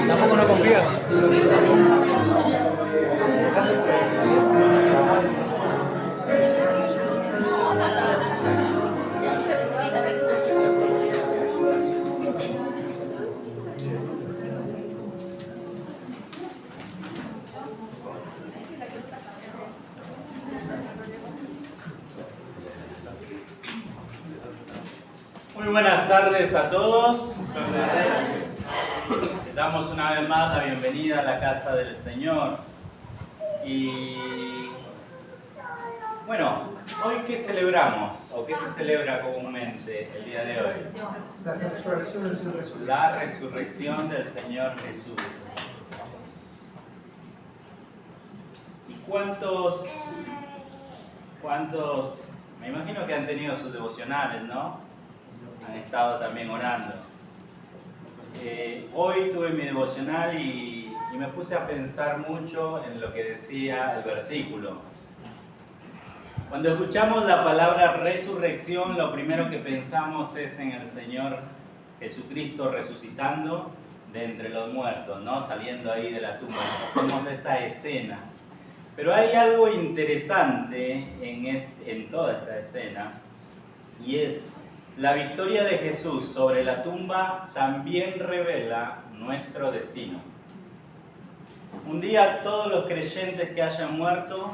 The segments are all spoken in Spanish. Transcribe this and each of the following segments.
Tampoco no confías. Muy buenas tardes a todos. Les damos una vez más la bienvenida a la casa del Señor. Y bueno, hoy ¿qué celebramos? ¿O qué se celebra comúnmente el día de hoy? La resurrección del Señor Jesús. ¿Y cuántos, me imagino que han tenido sus devocionales, ¿no? Han estado también orando. Hoy tuve mi devocional y me puse a pensar mucho en lo que decía el versículo. Cuando escuchamos la palabra resurrección, lo primero que pensamos es en el Señor Jesucristo resucitando de entre los muertos, ¿no? Saliendo ahí de la tumba. Hacemos esa escena. Pero hay algo interesante en toda esta escena, y es la victoria de Jesús sobre la tumba también revela nuestro destino. Un día todos los creyentes que hayan muerto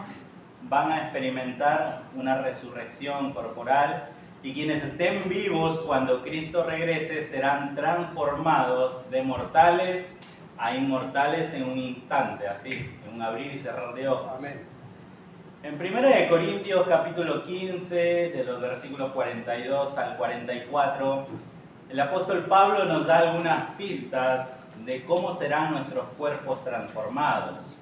van a experimentar una resurrección corporal, y quienes estén vivos cuando Cristo regrese serán transformados de mortales a inmortales en un instante, así, en un abrir y cerrar de ojos. Amén. En 1 Corintios capítulo 15, de los versículos 42 al 44, el apóstol Pablo nos da algunas pistas de cómo serán nuestros cuerpos transformados.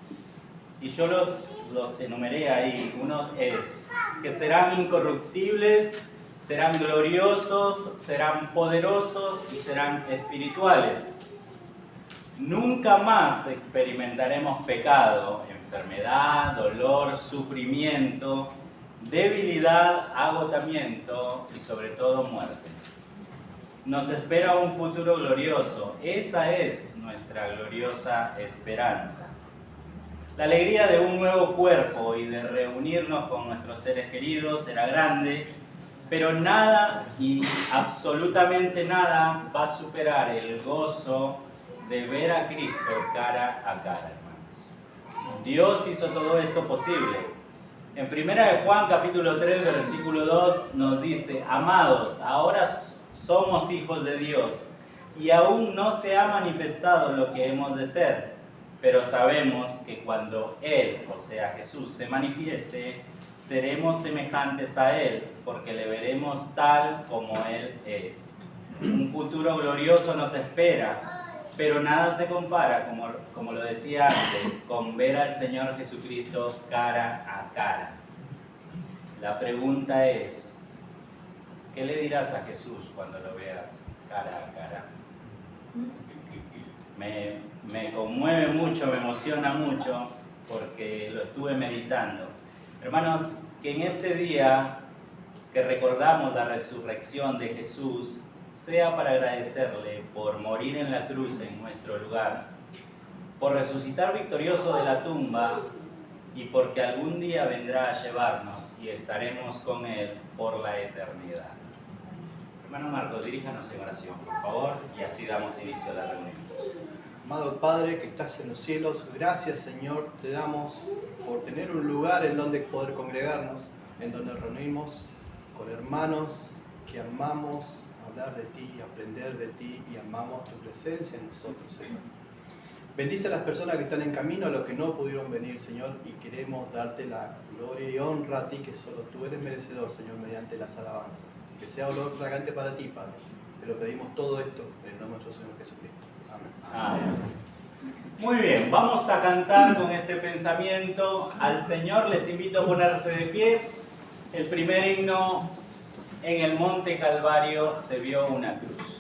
Y yo los enumeré ahí. Uno es que serán incorruptibles, serán gloriosos, serán poderosos y serán espirituales. Nunca más experimentaremos pecado, enfermedad, dolor, sufrimiento, debilidad, agotamiento y sobre todo muerte. Nos espera un futuro glorioso. Esa es nuestra gloriosa esperanza. La alegría de un nuevo cuerpo y de reunirnos con nuestros seres queridos será grande, pero nada y absolutamente nada va a superar el gozo de ver a Cristo cara a cara, hermanos. Dios hizo todo esto posible. En 1 Juan capítulo 3, versículo 2 nos dice: amados, ahora somos hijos de Dios y aún no se ha manifestado lo que hemos de ser, pero sabemos que cuando Él, o sea Jesús, se manifieste, seremos semejantes a Él, porque le veremos tal como Él es. Un futuro glorioso nos espera, pero nada se compara, como lo decía antes, con ver al Señor Jesucristo cara a cara. La pregunta es, ¿qué le dirás a Jesús cuando lo veas cara a cara? Me conmueve mucho, me emociona mucho, porque lo estuve meditando. Hermanos, que en este día que recordamos la resurrección de Jesús, sea para agradecerle por morir en la cruz en nuestro lugar, por resucitar victorioso de la tumba y porque algún día vendrá a llevarnos y estaremos con Él por la eternidad. Hermano Marcos, diríjanos en oración, por favor, y así damos inicio a la reunión. Amado Padre que estás en los cielos, gracias Señor, te damos por tener un lugar en donde poder congregarnos, en donde reunimos con hermanos que amamos hablar de ti, aprender de ti y amamos tu presencia en nosotros, Señor. Bendice a las personas que están en camino, a los que no pudieron venir, Señor, y queremos darte la gloria y honra a ti, que solo tú eres merecedor, Señor, mediante las alabanzas. Que sea olor fragante para ti, Padre. Te lo pedimos todo esto en el nombre de nuestro Señor Jesucristo. Amén. Amén. Muy bien, vamos a cantar con este pensamiento al Señor. Les invito a ponerse de pie. El primer himno: en el monte Calvario se vio una cruz.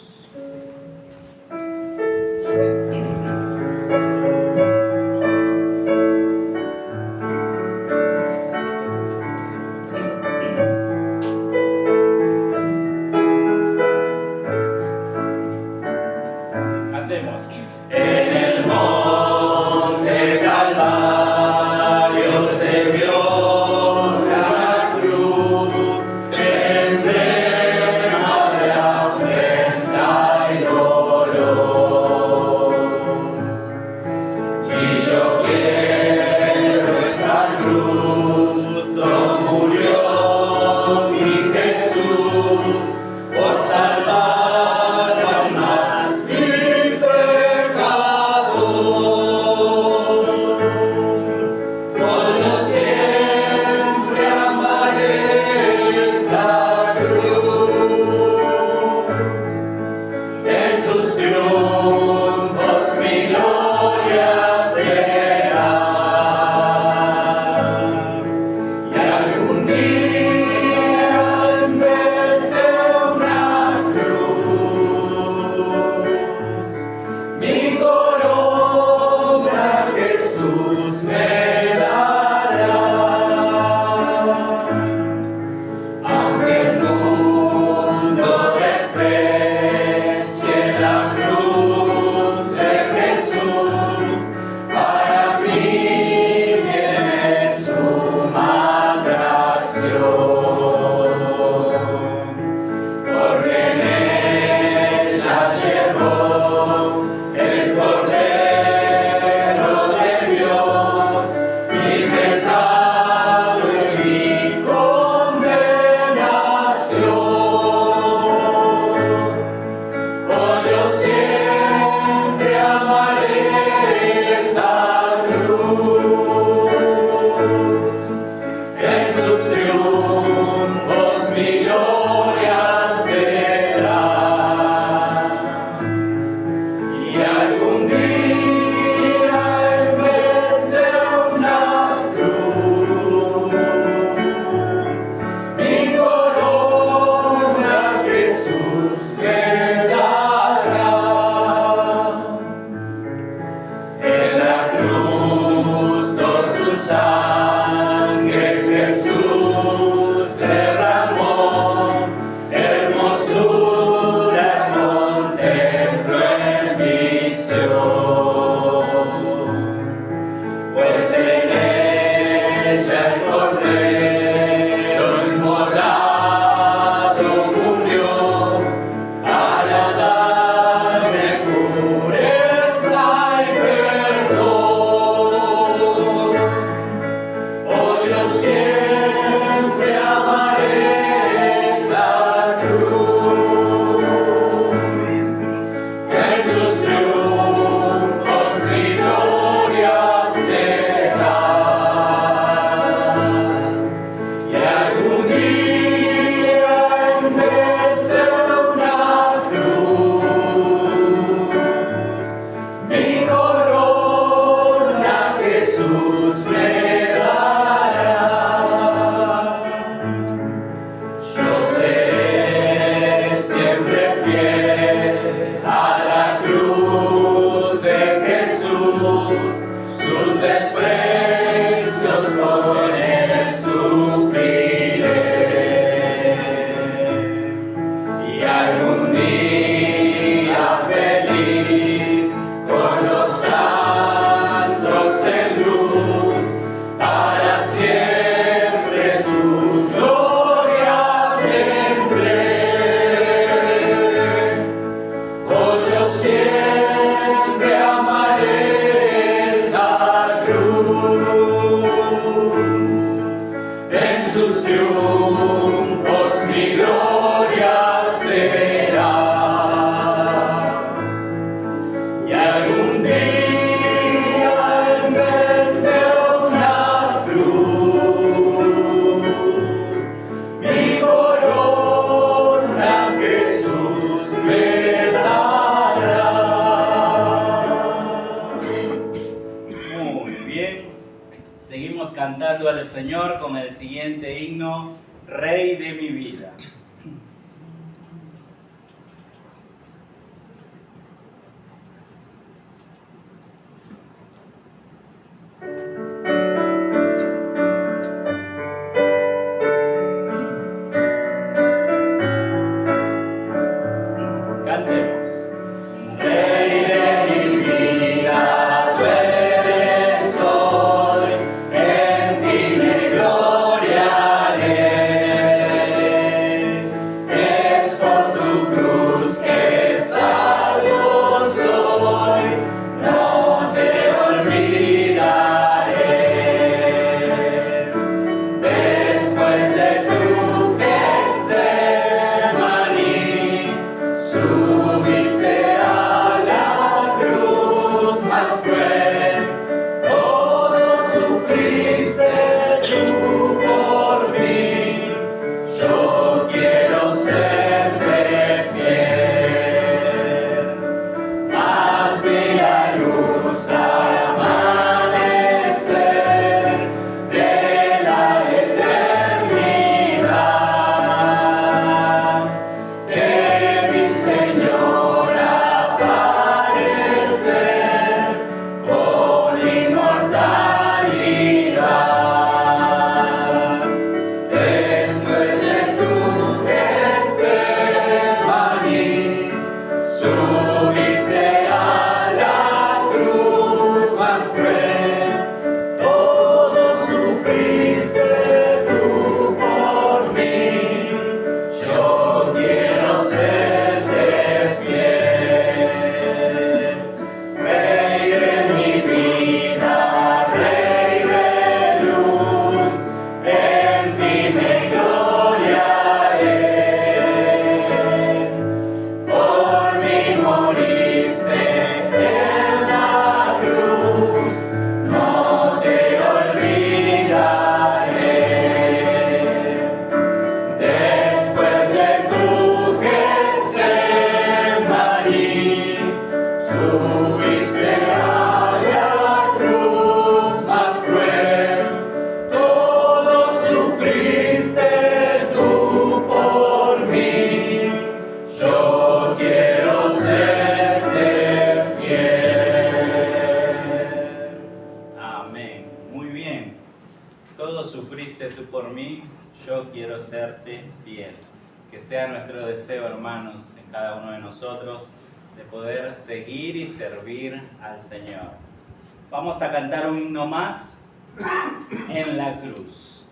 Porque en ella llegó el Cordero. Cantando al Señor con el siguiente himno, Rey de mi vida. Cantemos. Rey de mi vida, tú eres hoy, en ti me gloriaré. Es por tu cruz que salvo soy, no te olvidaré. Después de tu Getsemaní, subiste a la cruz más cruel, todo sufriste tú por mí, yo quiero serte fiel. Mas vi la luz amanecer de la eternidad, que mi Señor aparecer con inmortalidad. Después de tu Getsemaní, subiste a la cruz más cruel, todo sufriste tú por mí, yo quiero serte fiel. Rey de mi vida, Rey de luz, en ti me gloriaré. Por mí moriste en la cruz, no te olvidaré. Después de tu Getsemaní, subiste a la cruz más cruel, todo sufriste tú por mí, yo quiero serte fiel. Amén. Muy bien. Todo sufriste tú por mí, yo quiero serte fiel. Que sea nuestro deseo, hermanos, en cada uno de nosotros, de poder seguir y servir al Señor. Vamos a cantar un himno más, En la cruz.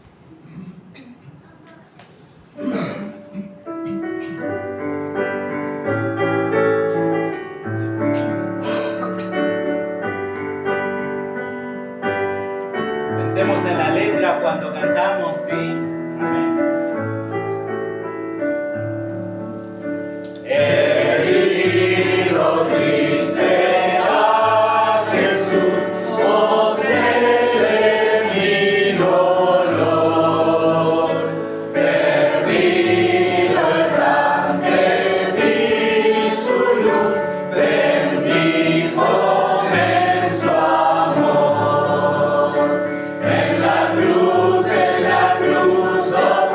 Pensemos en la letra cuando cantamos, sí. Amén. Herido, triste a Jesús, postré mi dolor, perdido errante vi su luz, bendíjome en su amor. En la cruz, lo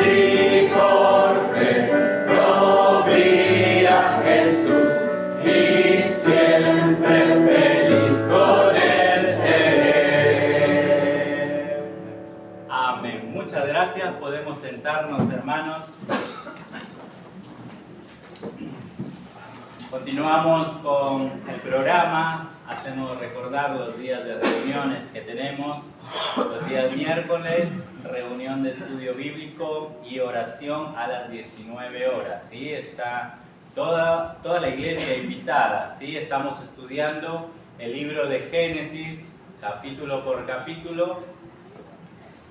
allí por fe lo vi a Jesús y siempre feliz con él seré. Amén. Muchas gracias. Podemos sentarnos, hermanos. Continuamos con el programa. Hacemos recordar los días de reuniones que tenemos. Los días miércoles, reunión de estudio bíblico y oración a las 19 horas. ¿Sí? Está toda la iglesia invitada. ¿Sí? Estamos estudiando el libro de Génesis, capítulo por capítulo.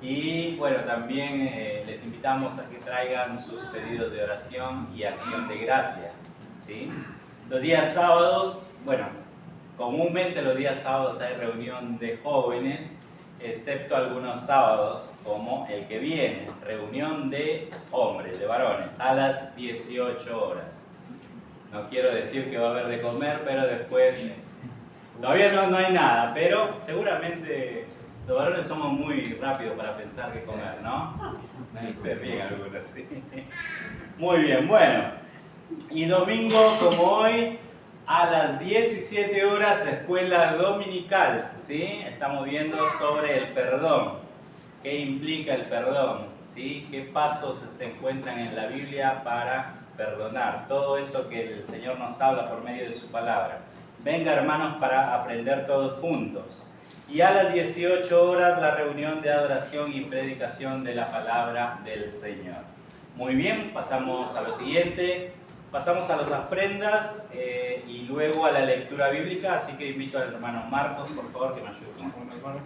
Y bueno, también les invitamos a que traigan sus pedidos de oración y acción de gracia. ¿Sí? Los días sábados, bueno, comúnmente los días sábados hay reunión de jóvenes, excepto algunos sábados, como el que viene, reunión de hombres, de varones, a las 18 horas. No quiero decir que va a haber de comer, pero después, todavía no hay nada, pero seguramente los varones somos muy rápidos para pensar qué comer, ¿no? Se ríen algunos, sí. Muy bien, bueno. Y domingo, como hoy, a las 17 horas, escuela dominical, ¿sí? Estamos viendo sobre el perdón. ¿Qué implica el perdón? ¿Sí? ¿Qué pasos se encuentran en la Biblia para perdonar? Todo eso que el Señor nos habla por medio de su palabra. Venga, hermanos, para aprender todos juntos. Y a las 18 horas, la reunión de adoración y predicación de la palabra del Señor. Muy bien, pasamos a lo siguiente. Pasamos a las ofrendas y luego a la lectura bíblica, así que invito al hermano Marcos, por favor, que me ayude con eso.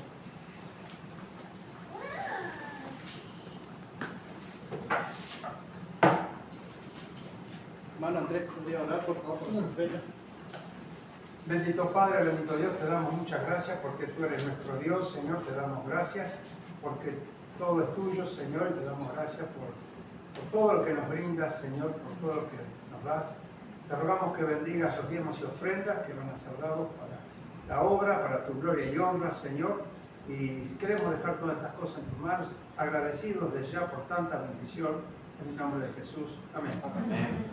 Hermano Andrés, ¿podría hablar por favor por las ofrendas? Bendito Padre, bendito Dios, te damos muchas gracias porque tú eres nuestro Dios, Señor, te damos gracias porque todo es tuyo, Señor, y te damos gracias por todo lo que nos brindas, Señor, por todo lo que nos das. Te rogamos que bendigas los diezmos y ofrendas que van a ser dados para la obra, para tu gloria y honra, Señor. Y queremos dejar todas estas cosas en tus manos, agradecidos desde ya por tanta bendición, en el nombre de Jesús. Amén. Amén.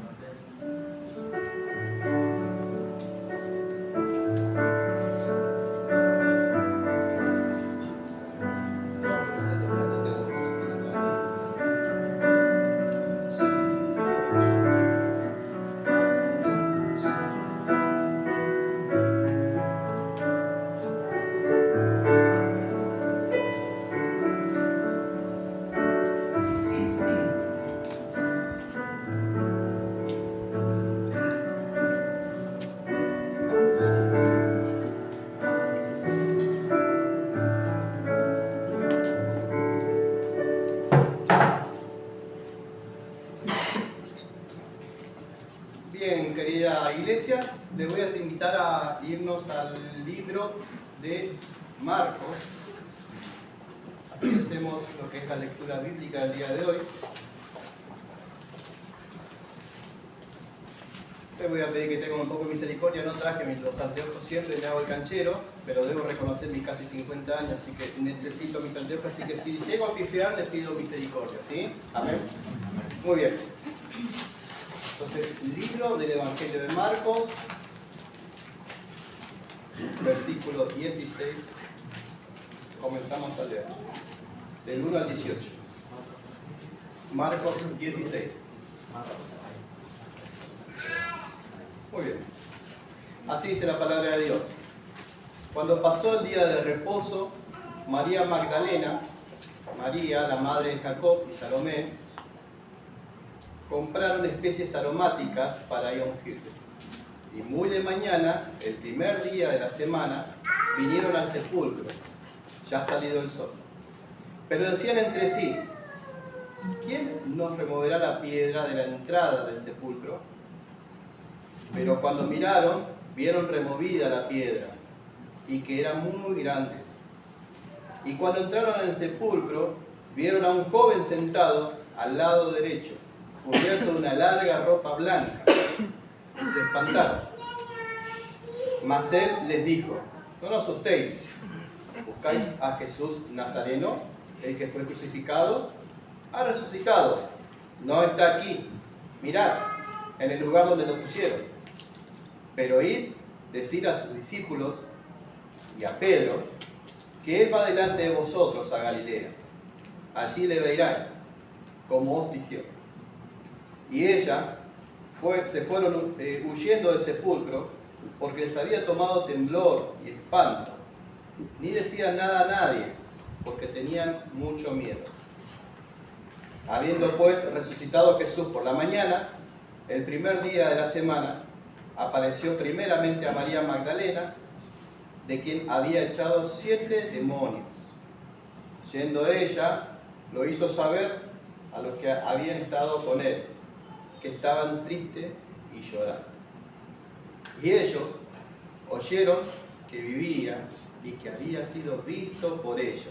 Bien, querida iglesia, les voy a invitar a irnos al libro de Marcos. Así hacemos lo que es la lectura bíblica del día de hoy. Les voy a pedir que tengan un poco de misericordia. No traje los anteojos siempre, me hago el canchero, pero debo reconocer mis casi 50 años, así que necesito mis anteojos. Así que si llego a pifiar, les pido misericordia, ¿sí? Amén. Muy bien. Entonces, libro del Evangelio de Marcos, versículo 16, comenzamos a leer, del 1 al 18. Marcos 16. Muy bien. Así dice la palabra de Dios. Cuando pasó el día de reposo, María Magdalena, María, la madre de Jacob y Salomé, compraron especies aromáticas para ir a ungirle. Y muy de mañana, el primer día de la semana, vinieron al sepulcro, ya salido el sol. Pero decían entre sí, ¿quién nos removerá la piedra de la entrada del sepulcro? Pero cuando miraron, vieron removida la piedra, y que era muy grande. Y cuando entraron en el sepulcro, vieron a un joven sentado al lado derecho, cubierto de una larga ropa blanca, y se espantaron. Mas él les dijo, no os asustéis, ¿buscáis a Jesús Nazareno, el que fue crucificado? ha resucitado, no está aquí. Mirad, en el lugar donde lo pusieron. Pero id, decid a sus discípulos y a Pedro, que él va delante de vosotros a Galilea. Allí le veréis, como os dijo. Y se fueron huyendo del sepulcro, porque les había tomado temblor y espanto. Ni decían nada a nadie, porque tenían mucho miedo. Habiendo pues resucitado Jesús por la mañana, el primer día de la semana, apareció primeramente a María Magdalena, de quien había echado 7 demonios. Yendo ella, lo hizo saber a los que habían estado con él, que estaban tristes y llorando. Y ellos oyeron que vivía y que había sido visto por ella.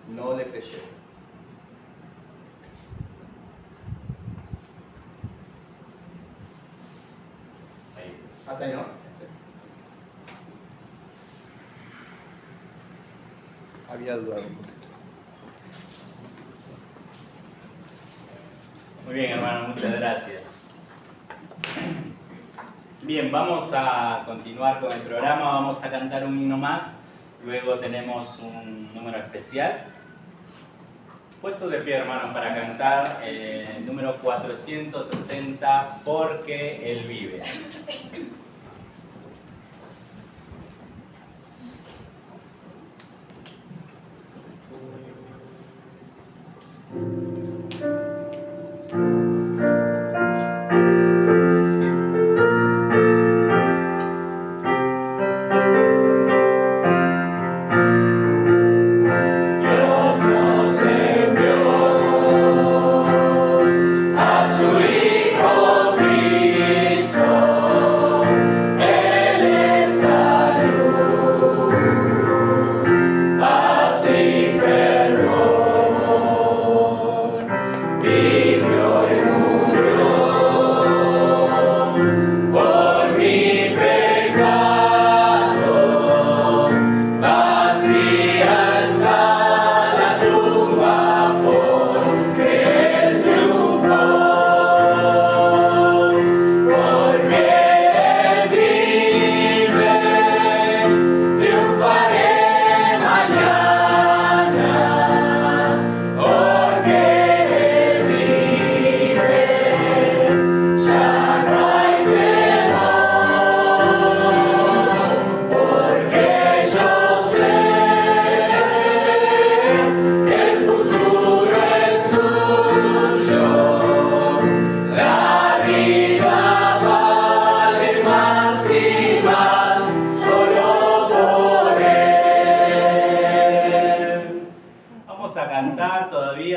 No le creyeron. Hasta ahí, ¿no? Había dudado un poquito. Muy bien, hermano, muchas gracias. Bien, vamos a continuar con el programa, vamos a cantar un himno más, luego tenemos un número especial. Puesto de pie, hermanos, para cantar el número 460, Porque Él vive.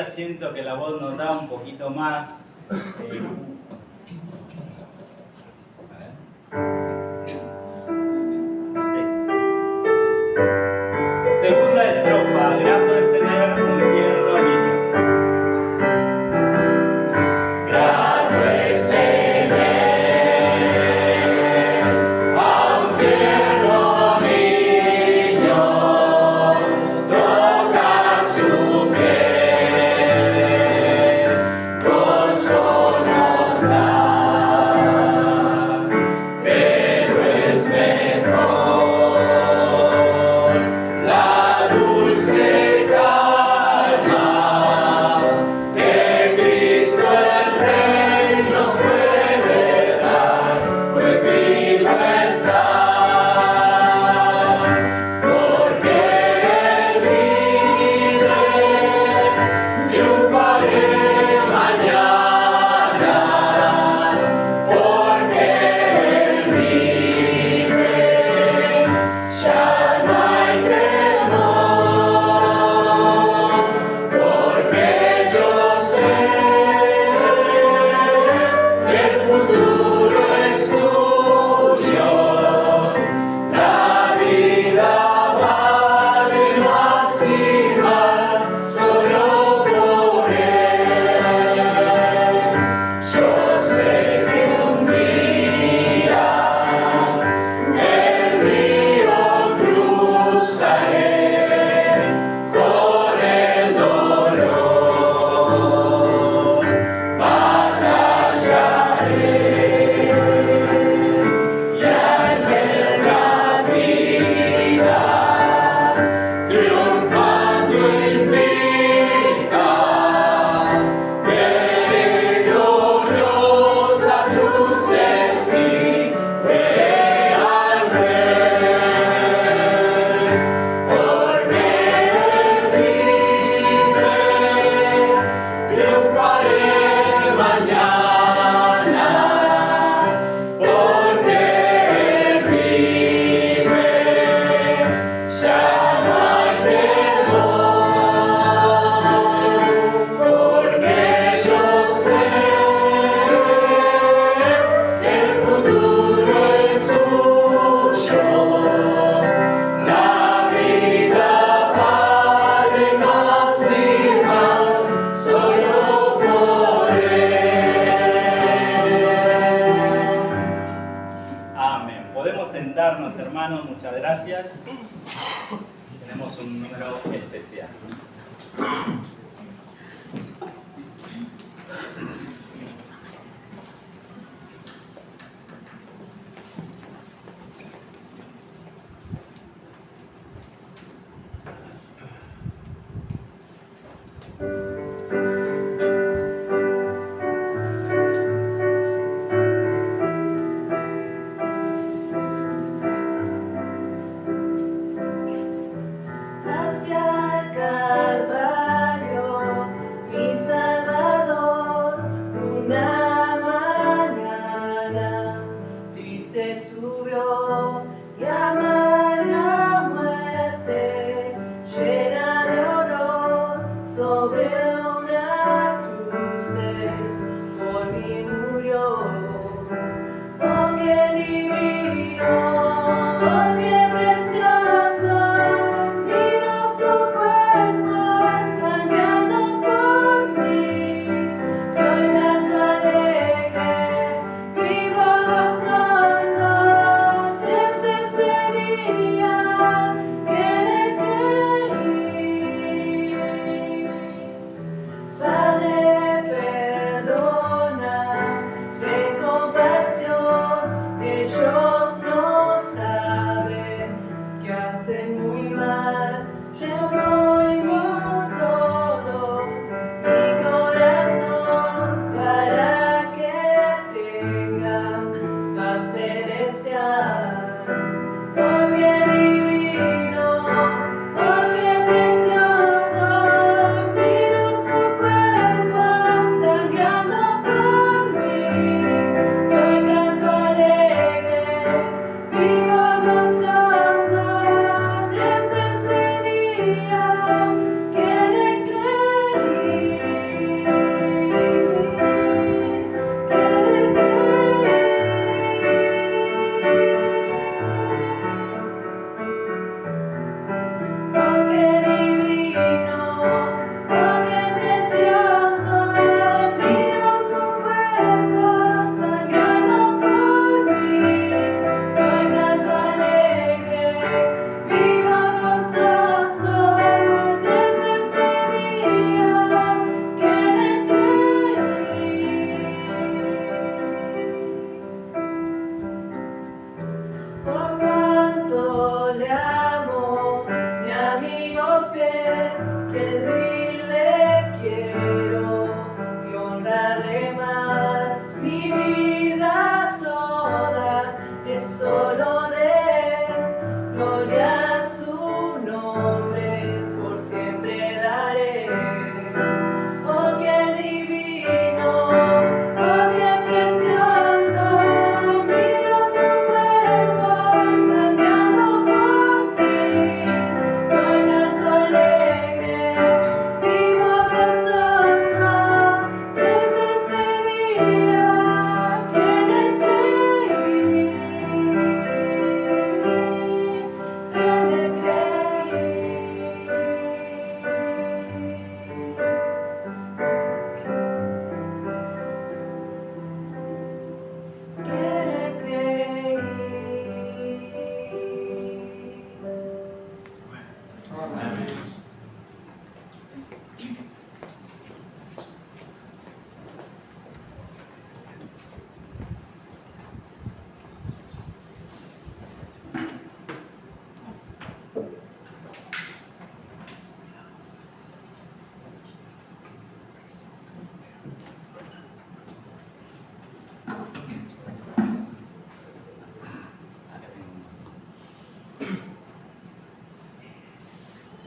Siento que la voz nos da un poquito más. Sí. Segunda estrofa. Grato es tener un tierno niño. Grato es tener a un tierno niño, tocar su piel. Somos hermanos, muchas gracias. Tenemos un número especial.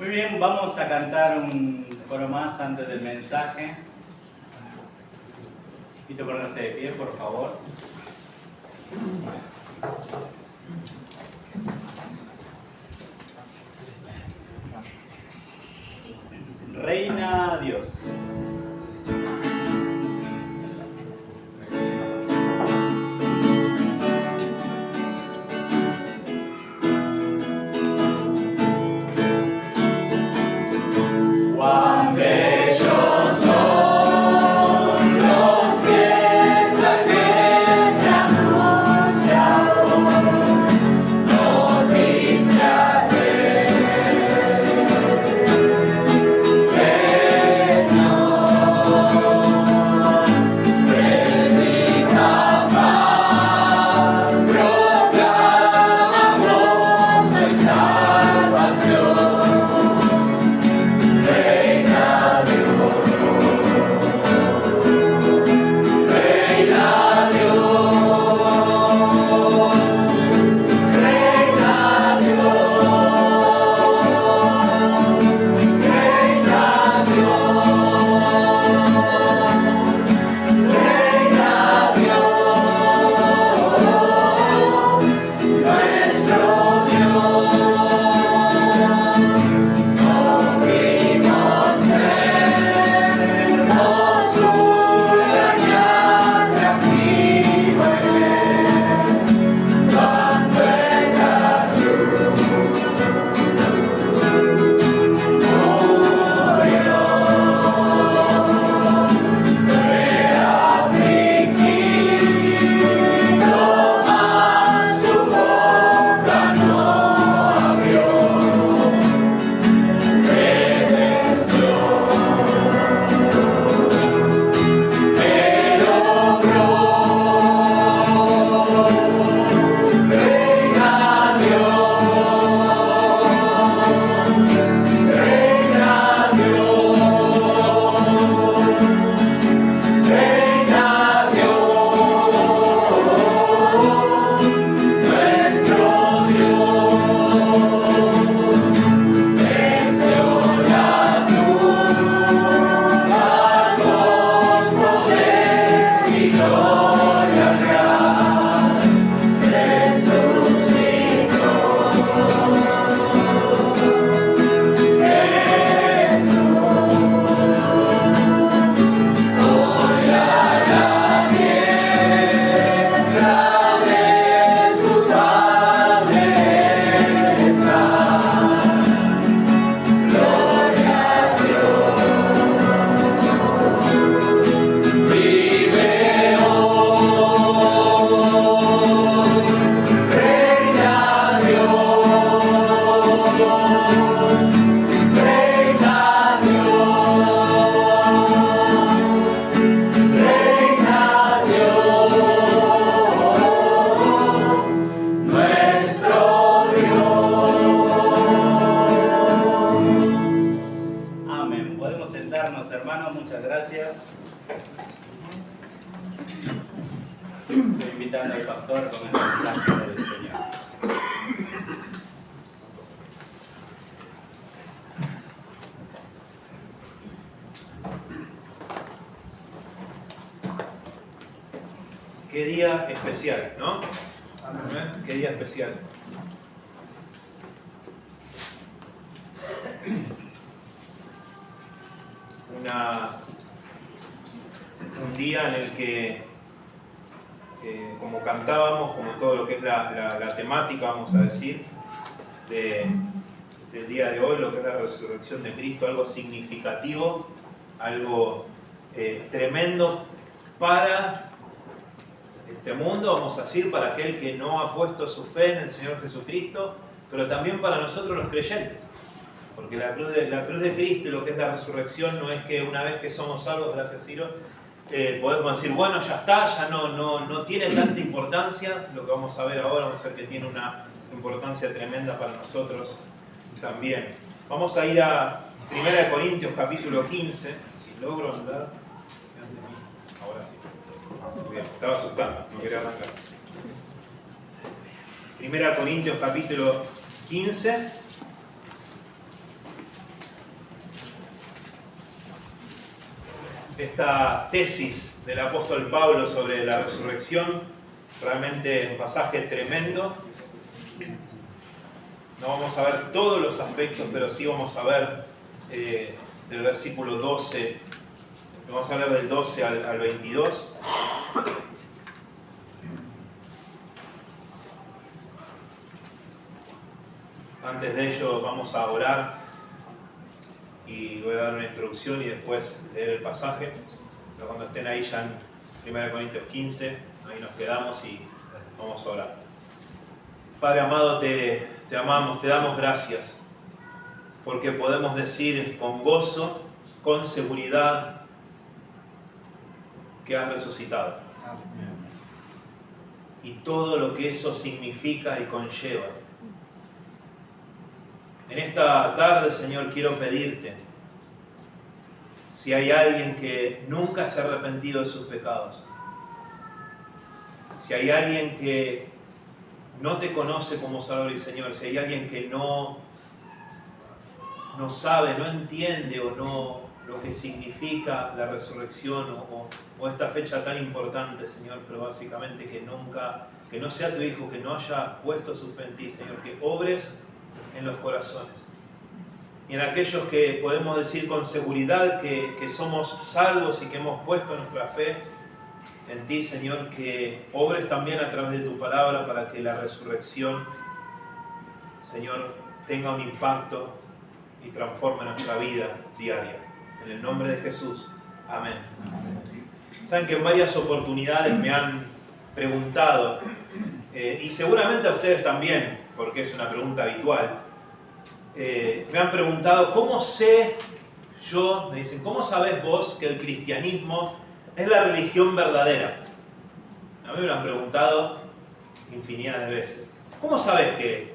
Muy bien, vamos a cantar un coro más antes del mensaje. Invito a ponerse de pie, por favor. Reina Dios. Cuán bellos son los pies de aquel que anuncia Estoy invitando al pastor con el mensaje del Señor. Qué día especial, ¿no? Amén. Qué día especial. Un día en el que, como cantábamos, como todo lo que es la temática, vamos a decir, del día de hoy, lo que es la resurrección de Cristo, algo significativo, algo tremendo para este mundo, vamos a decir, para aquel que no ha puesto su fe en el Señor Jesucristo, pero también para nosotros los creyentes. Porque la cruz de Cristo y lo que es la resurrección no es que una vez que somos salvos, gracias Ciro, podemos decir, bueno, ya está, ya no tiene tanta importancia. Lo que vamos a ver ahora, vamos a ver que tiene una importancia tremenda para nosotros también. Vamos a ir a 1 Corintios capítulo 15, si logro andar. Ahora sí. Bien, estaba asustando, no quería arrancar. 1 Corintios capítulo 15. Esta tesis del apóstol Pablo sobre la resurrección, realmente un pasaje tremendo. No vamos a ver todos los aspectos, pero sí vamos a ver del versículo 12, vamos a hablar del 12 al 22. Antes de ello vamos a orar y voy a dar una introducción y después leer el pasaje. Pero cuando estén ahí ya en 1 Corintios 15, ahí nos quedamos y vamos a orar. Padre amado, te amamos, te damos gracias, porque podemos decir con gozo, con seguridad, que has resucitado. Y todo lo que eso significa y conlleva. En esta tarde, Señor, quiero pedirte, si hay alguien que nunca se ha arrepentido de sus pecados, si hay alguien que no te conoce como Salvador y Señor, si hay alguien que no sabe, no entiende o no lo que significa la resurrección o esta fecha tan importante, Señor, pero básicamente que no sea tu Hijo, que no haya puesto su fe en ti, Señor, que obres en los corazones. Y en aquellos que podemos decir con seguridad que somos salvos y que hemos puesto nuestra fe en ti, Señor, que obres también a través de tu palabra para que la resurrección, Señor, tenga un impacto y transforme nuestra vida diaria. En el nombre de Jesús. Amén. Saben que en varias oportunidades me han preguntado, y seguramente a ustedes también, porque es una pregunta habitual, me han preguntado, ¿cómo sé yo? Me dicen, ¿cómo sabes vos que el cristianismo es la religión verdadera? A mí me lo han preguntado infinidad de veces. ¿Cómo sabes que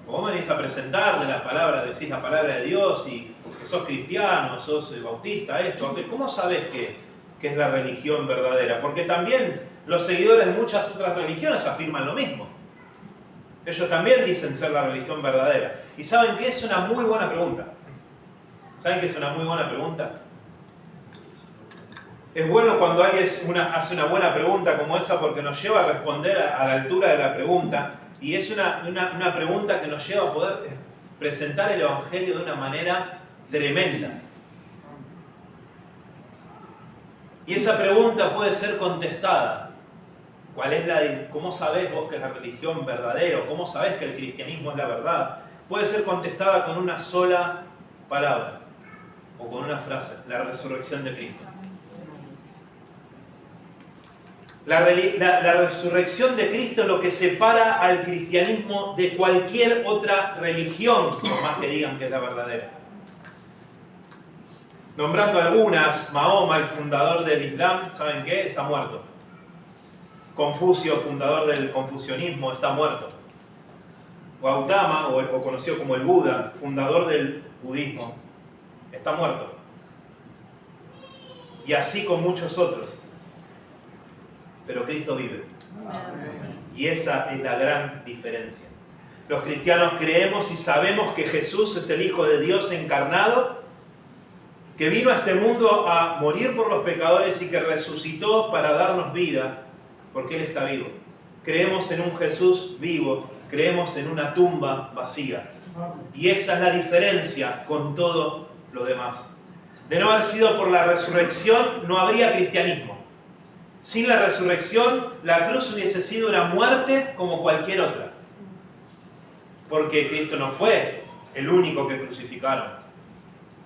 vos venís a presentar de las palabras, decís la palabra de Dios y que sos cristiano, sos bautista, esto? ¿Cómo sabes que es la religión verdadera? Porque también los seguidores de muchas otras religiones afirman lo mismo. Ellos también dicen ser la religión verdadera. ¿Y saben qué? Es una muy buena pregunta. ¿Saben qué es una muy buena pregunta? Es bueno cuando alguien hace una buena pregunta como esa porque nos lleva a responder a la altura de la pregunta. Y es una pregunta que nos lleva a poder presentar el Evangelio de una manera tremenda. Y esa pregunta puede ser contestada. ¿Cómo sabés vos que es la religión verdadera? ¿Cómo sabés que el cristianismo es la verdad? Puede ser contestada con una sola palabra o con una frase: la resurrección de Cristo. La resurrección de Cristo es lo que separa al cristianismo de cualquier otra religión, por más que digan que es la verdadera. Nombrando algunas, Mahoma, el fundador del Islam, ¿saben qué? Está muerto. Confucio, fundador del confucianismo, está muerto. Gautama, o conocido como el Buda, fundador del budismo, está muerto. Y así con muchos otros. Pero Cristo vive. Y esa es la gran diferencia. Los cristianos creemos y sabemos que Jesús es el Hijo de Dios encarnado, que vino a este mundo a morir por los pecadores y que resucitó para darnos vida, porque Él está vivo. Creemos en un Jesús vivo, creemos en una tumba vacía. Y esa es la diferencia con todo lo demás. De no haber sido por la resurrección, no habría cristianismo. Sin la resurrección, la cruz hubiese sido una muerte como cualquier otra. Porque Cristo no fue el único que crucificaron.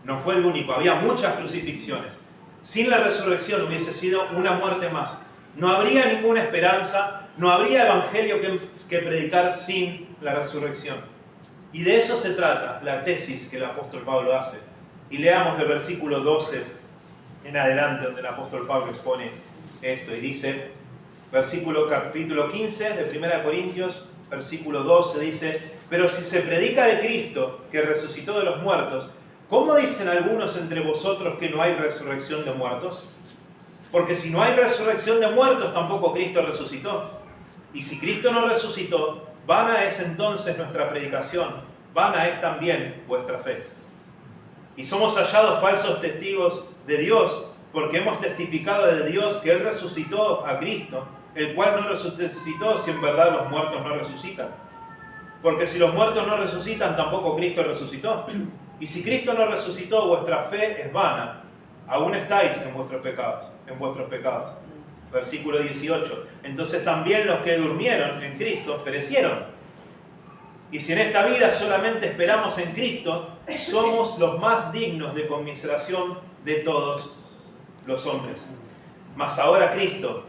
No fue el único, había muchas crucifixiones. Sin la resurrección hubiese sido una muerte más. No habría ninguna esperanza, no habría evangelio que predicar sin la resurrección. Y de eso se trata la tesis que el apóstol Pablo hace. Y leamos el versículo 12 en adelante, donde el apóstol Pablo expone esto. Y dice, capítulo 15 de 1 Corintios, versículo 12, dice: pero si se predica de Cristo, que resucitó de los muertos, ¿cómo dicen algunos entre vosotros que no hay resurrección de muertos? Porque si no hay resurrección de muertos, tampoco Cristo resucitó. Y si Cristo no resucitó, vana es entonces nuestra predicación, vana es también vuestra fe. Y somos hallados falsos testigos de Dios, porque hemos testificado de Dios que Él resucitó a Cristo, el cual no resucitó si en verdad los muertos no resucitan. Porque si los muertos no resucitan, tampoco Cristo resucitó. Y si Cristo no resucitó, vuestra fe es vana. Aún estáis en vuestros pecados. Versículo 18. Entonces también los que durmieron en Cristo perecieron. Y si en esta vida solamente esperamos en Cristo, somos los más dignos de conmiseración de todos los hombres. Mas ahora Cristo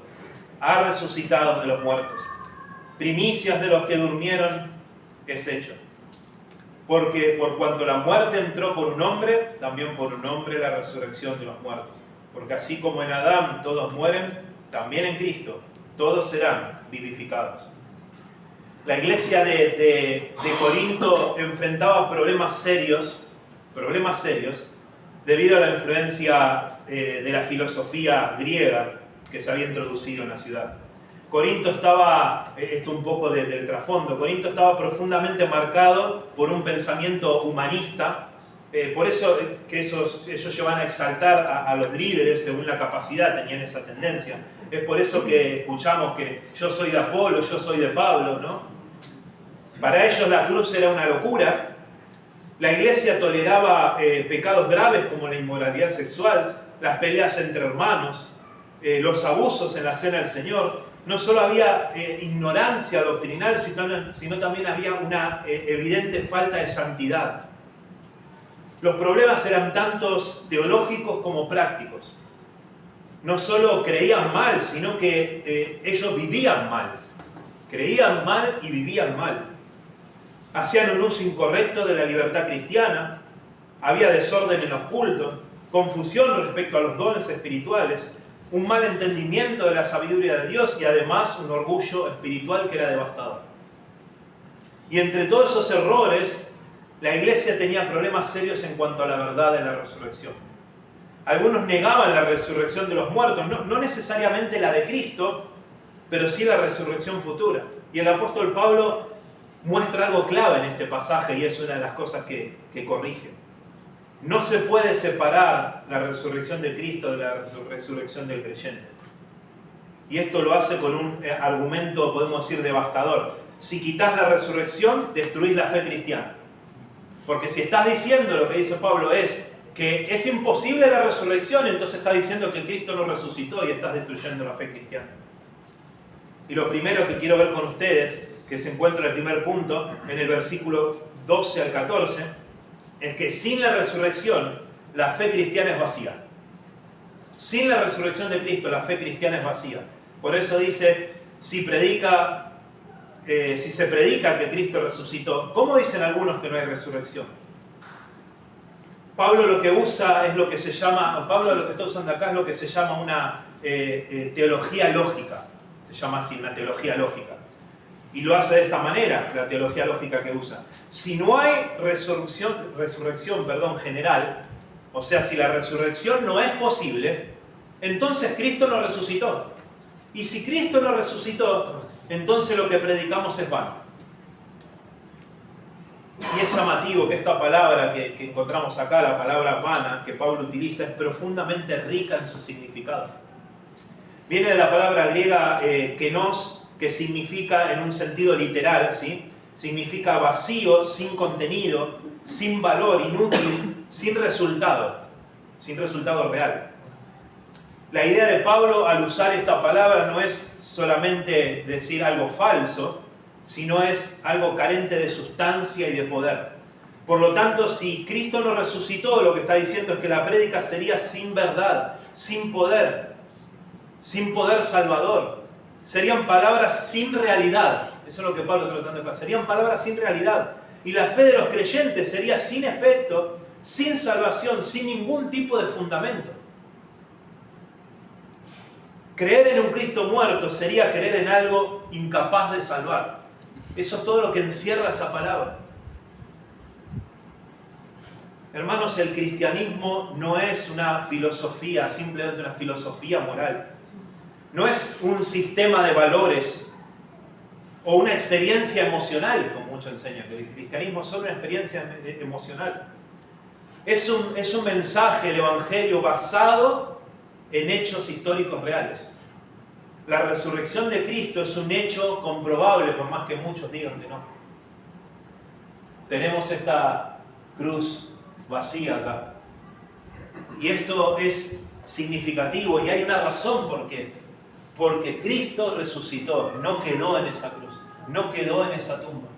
ha resucitado de los muertos. Primicias de los que durmieron es hecho. Porque por cuanto la muerte entró por un hombre, también por un hombre la resurrección de los muertos. Porque así como en Adán todos mueren, también en Cristo todos serán vivificados. La iglesia de Corinto enfrentaba problemas serios debido a la influencia de la filosofía griega que se había introducido en la ciudad. Corinto estaba, esto un poco del trasfondo, Corinto estaba profundamente marcado por un pensamiento humanista, por eso que ellos llevan a exaltar a los líderes según la capacidad, tenían esa tendencia. Es por eso que escuchamos que yo soy de Apolo, yo soy de Pablo, ¿no? Para ellos la cruz era una locura. La iglesia toleraba pecados graves como la inmoralidad sexual, las peleas entre hermanos, los abusos en la cena del Señor. No solo había ignorancia doctrinal, sino también había una evidente falta de santidad. Los problemas eran tantos teológicos como prácticos. No solo creían mal, sino que ellos vivían mal. Creían mal y vivían mal. Hacían un uso incorrecto de la libertad cristiana, había desorden en los cultos, confusión respecto a los dones espirituales, un mal entendimiento de la sabiduría de Dios y además un orgullo espiritual que era devastador. Y entre todos esos errores, la iglesia tenía problemas serios en cuanto a la verdad de la resurrección. Algunos negaban la resurrección de los muertos, no necesariamente la de Cristo, pero sí la resurrección futura. Y el apóstol Pablo muestra algo clave en este pasaje y es una de las cosas que corrige. No se puede separar la resurrección de Cristo de la resurrección del creyente. Y esto lo hace con un argumento, podemos decir, devastador. Si quitas la resurrección, destruís la fe cristiana. Porque si estás diciendo, lo que dice Pablo es que es imposible la resurrección, entonces estás diciendo que Cristo no resucitó y estás destruyendo la fe cristiana. Y lo primero que quiero ver con ustedes, que se encuentra el primer punto, en el versículo 12 al 14, es que sin la resurrección, la fe cristiana es vacía. Sin la resurrección de Cristo, la fe cristiana es vacía. Por eso dice, si se predica que Cristo resucitó, ¿cómo dicen algunos que no hay resurrección? Pablo lo que usa es lo que se llama, Pablo lo que está usando acá es lo que se llama una teología lógica. Se llama así, una teología lógica. Y lo hace de esta manera, la teología lógica que usa. Si no hay resurrección general, o sea, si la resurrección no es posible, entonces Cristo no resucitó. Y si Cristo no resucitó, entonces lo que predicamos es vano. Y es llamativo que esta palabra que encontramos acá, la palabra vana, que Pablo utiliza, es profundamente rica en su significado. Viene de la palabra griega kenos, que significa en un sentido literal, ¿sí? Significa vacío, sin contenido, sin valor, inútil, sin resultado real. La idea de Pablo al usar esta palabra no es solamente decir algo falso, sino es algo carente de sustancia y de poder. Por lo tanto, si Cristo no resucitó, lo que está diciendo es que la prédica sería sin verdad, sin poder salvador. Serían palabras sin realidad. Eso es lo que Pablo está tratando de pasar. Serían palabras sin realidad. Y la fe de los creyentes sería sin efecto, sin salvación, sin ningún tipo de fundamento. Creer en un Cristo muerto sería creer en algo incapaz de salvar. Eso es todo lo que encierra esa palabra. Hermanos, el cristianismo no es una filosofía, simplemente una filosofía moral. No es un sistema de valores o una experiencia emocional, como muchos enseñan, que el cristianismo es solo una experiencia emocional. Es un mensaje, el Evangelio, basado en hechos históricos reales. La resurrección de Cristo es un hecho comprobable, por más que muchos digan que no. Tenemos esta cruz vacía acá. Y esto es significativo y hay una razón por qué. Porque Cristo resucitó, no quedó en esa cruz, no quedó en esa tumba.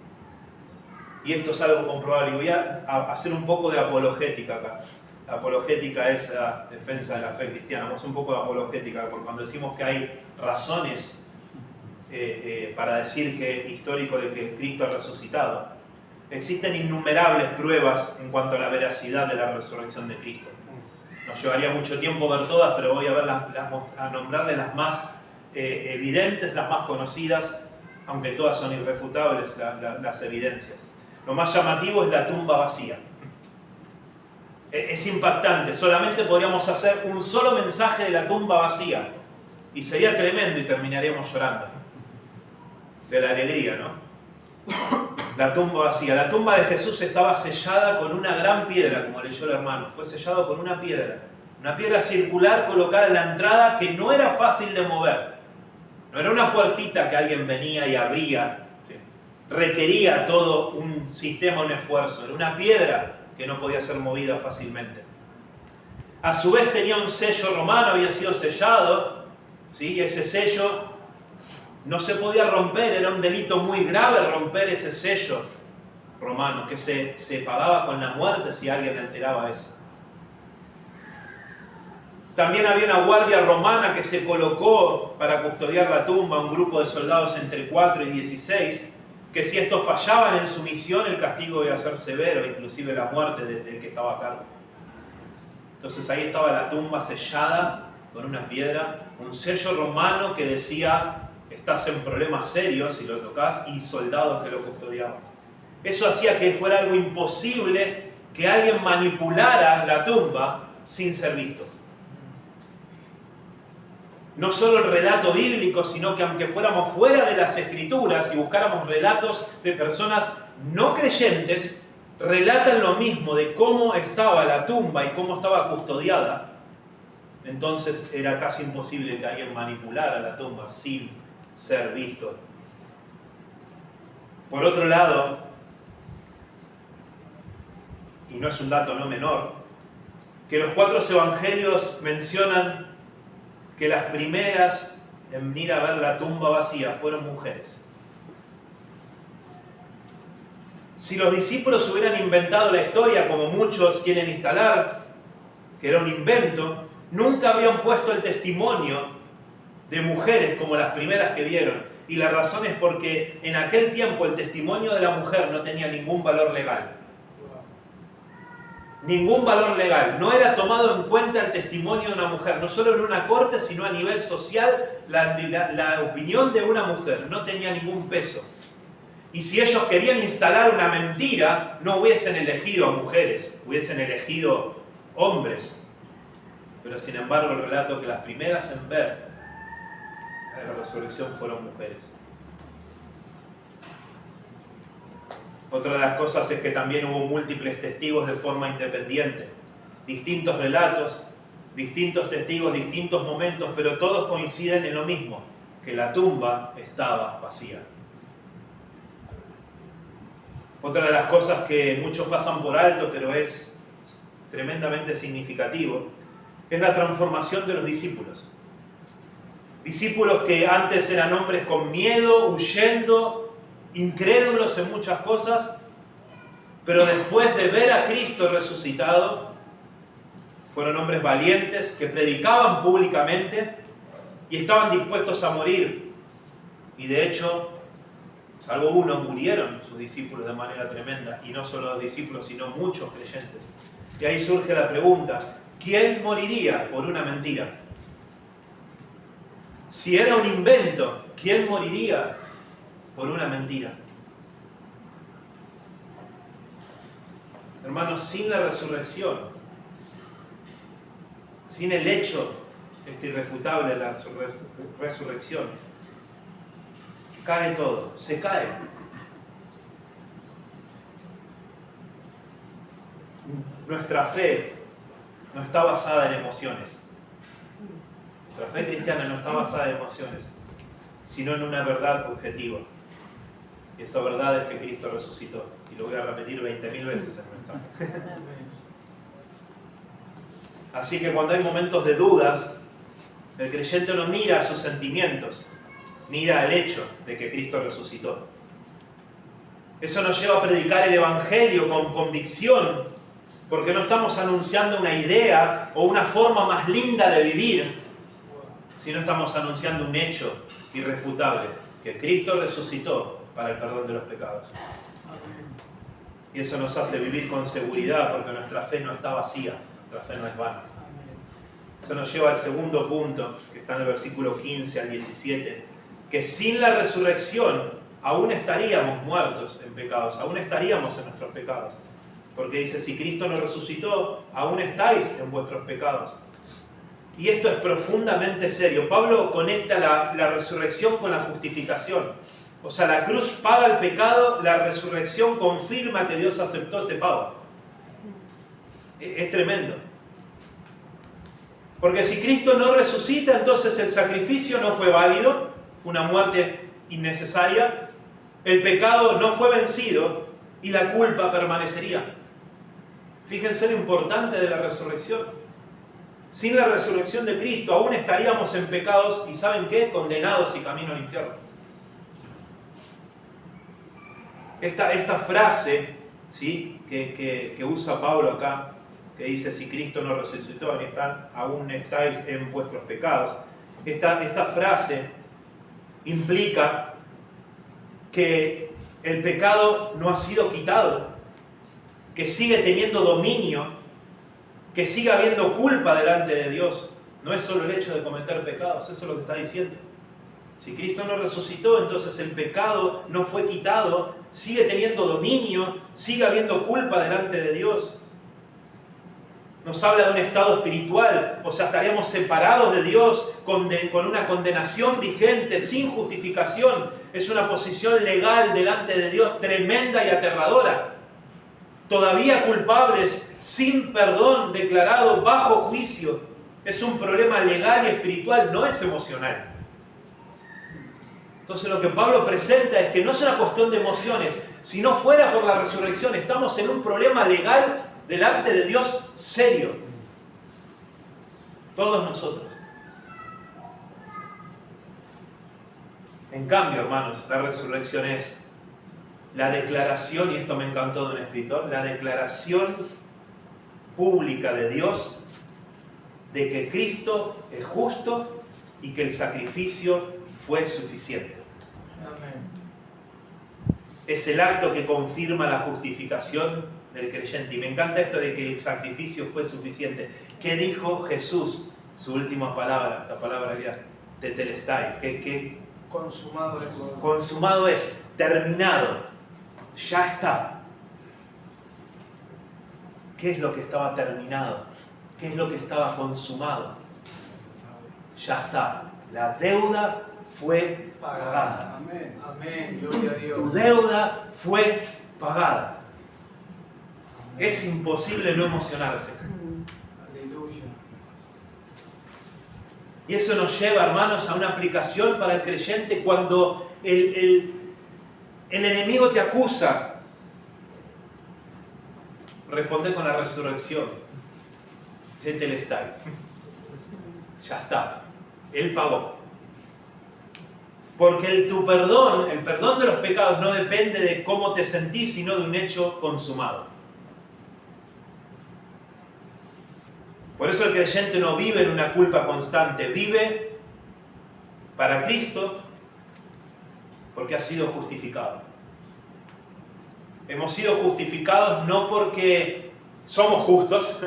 Y esto es algo comprobable. Y voy a hacer un poco de apologética acá. La apologética es la defensa de la fe cristiana. Vamos a hacer un poco de apologética, porque cuando decimos que hay razones para decir que histórico de que Cristo ha resucitado, existen innumerables pruebas en cuanto a la veracidad de la resurrección de Cristo. Nos llevaría mucho tiempo ver todas, pero voy a nombrarles las más evidentes, las más conocidas, aunque todas son irrefutables las evidencias. Lo más llamativo es la tumba vacía. Es impactante. Solamente podríamos hacer un solo mensaje de la tumba vacía y sería tremendo y terminaríamos llorando de la alegría, ¿no? La tumba vacía. La tumba de Jesús estaba sellada con una gran piedra, como leyó el hermano. Fue sellado con una piedra circular colocada en la entrada que no era fácil de mover. No era una puertita que alguien venía y abría. ¿Sí? Requería todo un sistema, un esfuerzo. Era una piedra que no podía ser movida fácilmente. A su vez tenía un sello romano, había sido sellado, ¿sí? Y ese sello no se podía romper, era un delito muy grave romper ese sello romano, que se pagaba con la muerte si alguien alteraba eso. También había una guardia romana que se colocó para custodiar la tumba, un grupo de soldados entre 4 y 16, que si estos fallaban en su misión, el castigo iba a ser severo, inclusive la muerte del que estaba a cargo. Entonces ahí estaba la tumba sellada con una piedra, un sello romano que decía: estás en problemas serios si lo tocas, y soldados que lo custodiaban. Eso hacía que fuera algo imposible que alguien manipulara la tumba sin ser visto. No solo el relato bíblico, sino que aunque fuéramos fuera de las Escrituras y buscáramos relatos de personas no creyentes, relatan lo mismo de cómo estaba la tumba y cómo estaba custodiada. Entonces era casi imposible que alguien manipulara la tumba sin ser visto. Por otro lado, y no es un dato no menor, que los 4 evangelios mencionan que las primeras en venir a ver la tumba vacía fueron mujeres. Si los discípulos hubieran inventado la historia, como muchos quieren instalar, que era un invento, nunca habrían puesto el testimonio de mujeres como las primeras que vieron. Y la razón es porque en aquel tiempo el testimonio de la mujer no tenía ningún valor legal. Ningún valor legal. No era tomado en cuenta el testimonio de una mujer, no solo en una corte, sino a nivel social. La opinión de una mujer no tenía ningún peso. Y si ellos querían instalar una mentira, no hubiesen elegido a mujeres, hubiesen elegido hombres. Pero sin embargo el relato que las primeras en ver en la resurrección fueron mujeres. Otra de las cosas es que también hubo múltiples testigos de forma independiente. Distintos relatos, distintos testigos, distintos momentos, pero todos coinciden en lo mismo, que la tumba estaba vacía. Otra de las cosas que muchos pasan por alto, pero es tremendamente significativo, es la transformación de los discípulos. Discípulos que antes eran hombres con miedo, huyendo, incrédulos en muchas cosas, pero después de ver a Cristo resucitado, fueron hombres valientes que predicaban públicamente y estaban dispuestos a morir. Y de hecho, salvo uno, murieron sus discípulos de manera tremenda. Y no solo los discípulos, sino muchos creyentes. Y ahí surge la pregunta, ¿quién moriría por una mentira? Si era un invento, ¿quién moriría por una mentira? Hermanos, sin la resurrección, sin el hecho irrefutable de la resurrección, cae todo, se cae. Nuestra fe no está basada en emociones. Nuestra fe cristiana no está basada en emociones, sino en una verdad objetiva. Y esa verdad es que Cristo resucitó. Y lo voy a repetir 20.000 veces el mensaje. Así que cuando hay momentos de dudas, el creyente no mira sus sentimientos, mira el hecho de que Cristo resucitó. Eso nos lleva a predicar el Evangelio con convicción, porque no estamos anunciando una idea o una forma más linda de vivir, sino estamos anunciando un hecho irrefutable, que Cristo resucitó para el perdón de los pecados. Y eso nos hace vivir con seguridad, porque nuestra fe no está vacía, nuestra fe no es vana. Eso nos lleva al segundo punto, que está en el versículo 15 al 17, que sin la resurrección aún estaríamos muertos en pecados, aún estaríamos en nuestros pecados. Porque dice, si Cristo no resucitó, aún estáis en vuestros pecados. Y esto es profundamente serio. Pablo conecta la resurrección con la justificación. O sea, la cruz paga el pecado, la resurrección confirma que Dios aceptó ese pago. Es tremendo. Porque si Cristo no resucita, entonces el sacrificio no fue válido, fue una muerte innecesaria, el pecado no fue vencido y la culpa permanecería. Fíjense lo importante de la resurrección. Sin la resurrección de Cristo aún estaríamos en pecados y ¿saben qué? Condenados y camino al infierno. Esta frase, ¿sí? que usa Pablo acá, que dice, si Cristo no resucitó, aún estáis en vuestros pecados. Esta frase implica que el pecado no ha sido quitado, que sigue teniendo dominio, que sigue habiendo culpa delante de Dios. No es solo el hecho de cometer pecados, eso es lo que está diciendo. Si Cristo no resucitó, entonces el pecado no fue quitado, sigue teniendo dominio, sigue habiendo culpa delante de Dios. Nos habla de un estado espiritual, o sea, estaríamos separados de Dios con una condenación vigente, sin justificación. Es una posición legal delante de Dios tremenda y aterradora. Todavía culpables, sin perdón, declarado bajo juicio. Es un problema legal y espiritual, no es emocional. Entonces lo que Pablo presenta es que no es una cuestión de emociones. Si no fuera por la resurrección, estamos en un problema legal delante de Dios serio. Todos nosotros. En cambio, hermanos, la resurrección es la declaración, y esto me encantó de un escritor, la declaración pública de Dios de que Cristo es justo y que el sacrificio fue suficiente. Amén. Es el acto que confirma la justificación del creyente. Y me encanta esto de que el sacrificio fue suficiente. ¿Qué dijo Jesús? Su última palabra, esta palabra ya, tetelestai. ¿Qué? Consumado es. Consumado es, terminado, ya está. ¿Qué es lo que estaba terminado? ¿Qué es lo que estaba consumado? Ya está, La deuda fue pagada. Amén. Amén, gloria a Dios. Tu deuda fue pagada. Es imposible no emocionarse. Aleluya. Y eso nos lleva, hermanos, a una aplicación para el creyente cuando el enemigo te acusa. Responde con la resurrección. Tetelestai. Ya está. Él pagó. Porque tu perdón, el perdón de los pecados, no depende de cómo te sentís, sino de un hecho consumado. Por eso el creyente no vive en una culpa constante, vive para Cristo porque ha sido justificado. Hemos sido justificados no porque somos justos,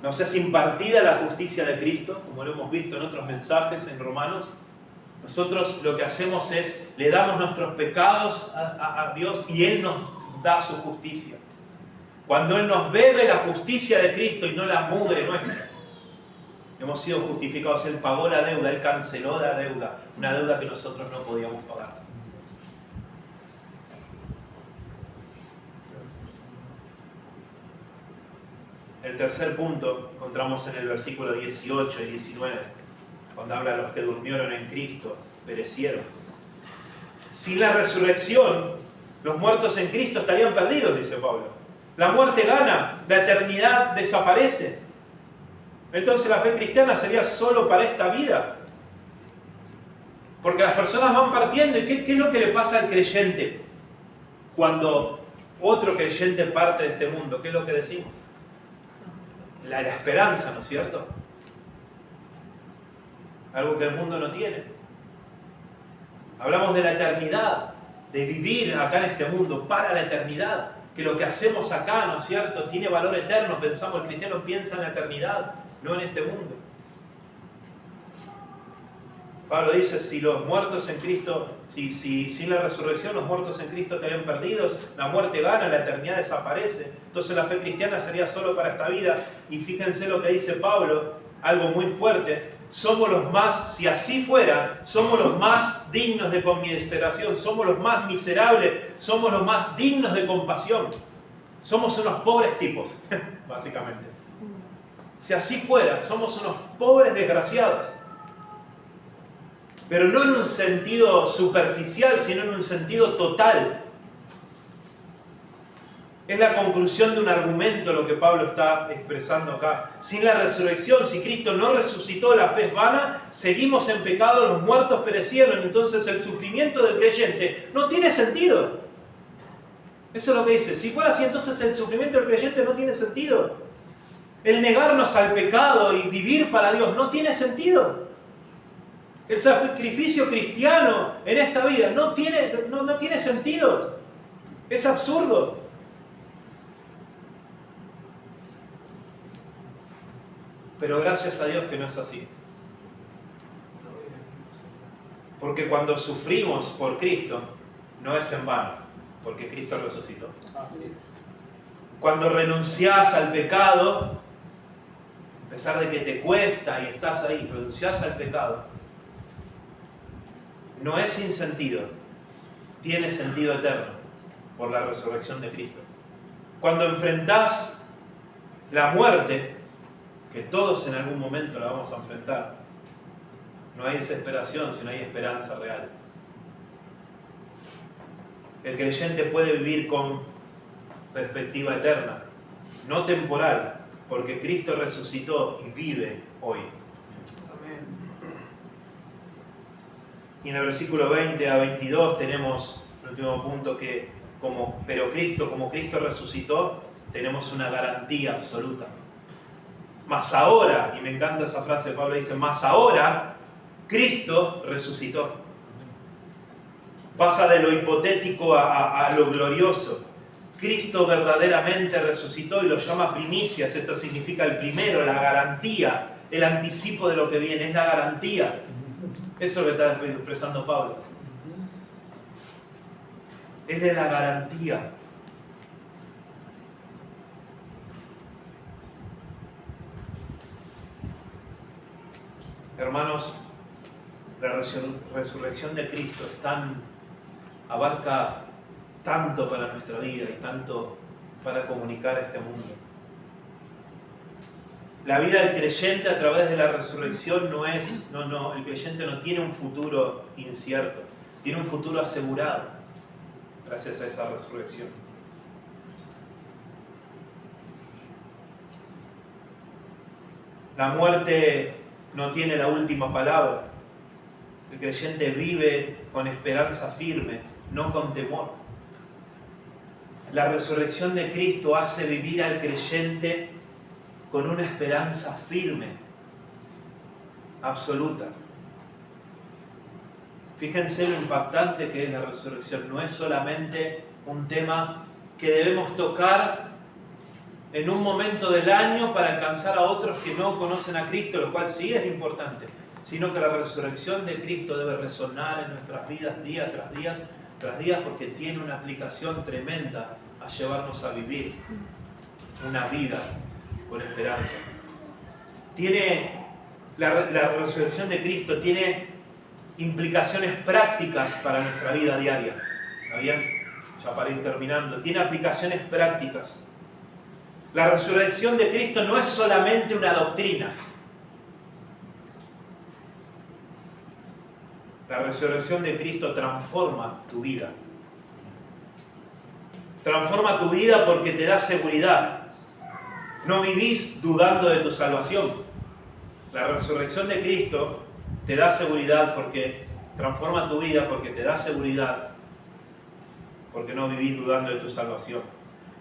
nos es impartida la justicia de Cristo, como lo hemos visto en otros mensajes en Romanos. Nosotros lo que hacemos es, le damos nuestros pecados a Dios y Él nos da su justicia. Cuando Él nos bebe la justicia de Cristo y no la mugre nuestra, hemos sido justificados. Él pagó la deuda, Él canceló la deuda, una deuda que nosotros no podíamos pagar. El tercer punto encontramos en el versículo 18 y 19, cuando habla de los que durmieron en Cristo, perecieron. Sin la resurrección, los muertos en Cristo estarían perdidos, dice Pablo. La muerte gana, la eternidad desaparece. Entonces la fe cristiana sería solo para esta vida. Porque las personas van partiendo. ¿Y qué es lo que le pasa al creyente cuando otro creyente parte de este mundo? ¿Qué es lo que decimos? La esperanza, ¿no es cierto? Algo que el mundo no tiene. Hablamos de la eternidad, de vivir acá en este mundo para la eternidad. Que lo que hacemos acá, ¿no es cierto?, tiene valor eterno. Pensamos, el cristiano piensa en la eternidad, no en este mundo. Pablo dice, si los muertos en Cristo, si sin la resurrección los muertos en Cristo estarían perdidos, la muerte gana, la eternidad desaparece. Entonces la fe cristiana sería solo para esta vida. Y fíjense lo que dice Pablo, algo muy fuerte. Somos los más, si así fuera, somos los más dignos de conmiseración, somos los más miserables, somos los más dignos de compasión. Somos unos pobres tipos, básicamente. Si así fuera, somos unos pobres desgraciados. Pero no en un sentido superficial, sino en un sentido total. Es la conclusión de un argumento lo que Pablo está expresando acá. Sin la resurrección, si Cristo no resucitó, la fe es vana, seguimos en pecado, los muertos perecieron. Entonces el sufrimiento del creyente no tiene sentido. Eso es lo que dice. Si fuera así, entonces el sufrimiento del creyente no tiene sentido. El negarnos al pecado y vivir para Dios no tiene sentido. El sacrificio cristiano en esta vida no tiene sentido. Es absurdo. Pero gracias a Dios que no es así. Porque cuando sufrimos por Cristo, no es en vano, porque Cristo resucitó. Así es. Cuando renunciás al pecado, a pesar de que te cuesta y estás ahí, renunciás al pecado, no es sin sentido, tiene sentido eterno por la resurrección de Cristo. Cuando enfrentás la muerte, que todos en algún momento la vamos a enfrentar, no hay desesperación, sino hay esperanza real. El creyente puede vivir con perspectiva eterna, no temporal, porque Cristo resucitó y vive hoy. Amén. Y en el versículo 20 a 22 tenemos el último punto pero Cristo, como Cristo resucitó, tenemos una garantía absoluta. Mas ahora, y me encanta esa frase de Pablo, dice, mas ahora Cristo resucitó. Pasa de lo hipotético a lo glorioso. Cristo verdaderamente resucitó y lo llama primicias. Esto significa el primero, la garantía, el anticipo de lo que viene, es la garantía. Eso es lo que está expresando Pablo. Es de la garantía. Hermanos, la resurrección de Cristo abarca tanto para nuestra vida y tanto para comunicar a este mundo. La vida del creyente a través de la resurrección el creyente no tiene un futuro incierto, tiene un futuro asegurado gracias a esa resurrección. La muerte no tiene la última palabra. El creyente vive con esperanza firme, no con temor. La resurrección de Cristo hace vivir al creyente con una esperanza firme, absoluta. Fíjense lo impactante que es la resurrección. No es solamente un tema que debemos tocar en un momento del año para alcanzar a otros que no conocen a Cristo, lo cual sí es importante, sino que la resurrección de Cristo debe resonar en nuestras vidas día tras día, porque tiene una aplicación tremenda a llevarnos a vivir una vida con esperanza. La resurrección de Cristo tiene implicaciones prácticas para nuestra vida diaria. ¿Sabían? Ya para ir terminando. Tiene aplicaciones prácticas. La resurrección de Cristo no es solamente una doctrina. La resurrección de Cristo transforma tu vida. Transforma tu vida porque te da seguridad. No vivís dudando de tu salvación. La resurrección de Cristo te da seguridad porque transforma tu vida, porque te da seguridad, porque no vivís dudando de tu salvación.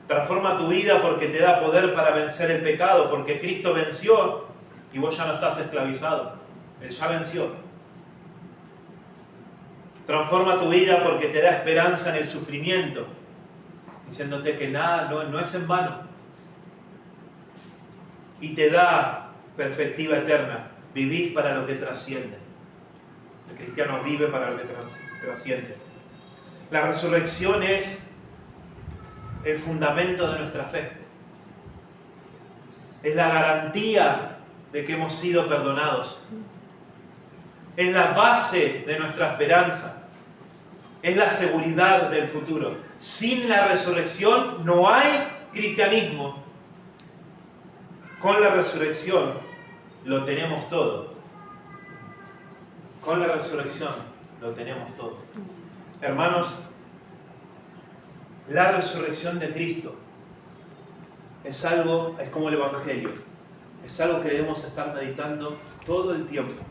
Transforma tu vida porque te da poder para vencer el pecado, porque Cristo venció y vos ya no estás esclavizado. Él ya venció. Transforma tu vida porque te da esperanza en el sufrimiento, diciéndote que nada, no es en vano. Y te da perspectiva eterna. Vivís para lo que trasciende. El cristiano vive para lo que trasciende. La resurrección es el fundamento de nuestra fe. Es la garantía de que hemos sido perdonados. Es la base de nuestra esperanza. Es la seguridad del futuro. Sin la resurrección no hay cristianismo. Con la resurrección lo tenemos todo. Con la resurrección lo tenemos todo. Hermanos, la resurrección de Cristo es como el Evangelio. Es algo que debemos estar meditando todo el tiempo.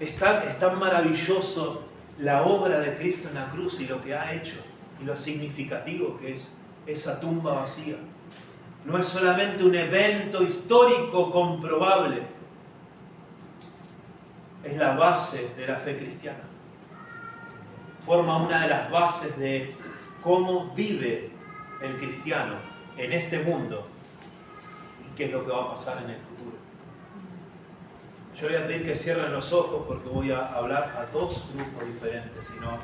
Es tan maravilloso la obra de Cristo en la cruz y lo que ha hecho y lo significativo que es esa tumba vacía. No es solamente un evento histórico comprobable, es la base de la fe cristiana. Forma una de las bases de cómo vive el cristiano en este mundo y qué es lo que va a pasar en el futuro. Yo voy a pedir que cierren los ojos porque voy a hablar a dos grupos diferentes y no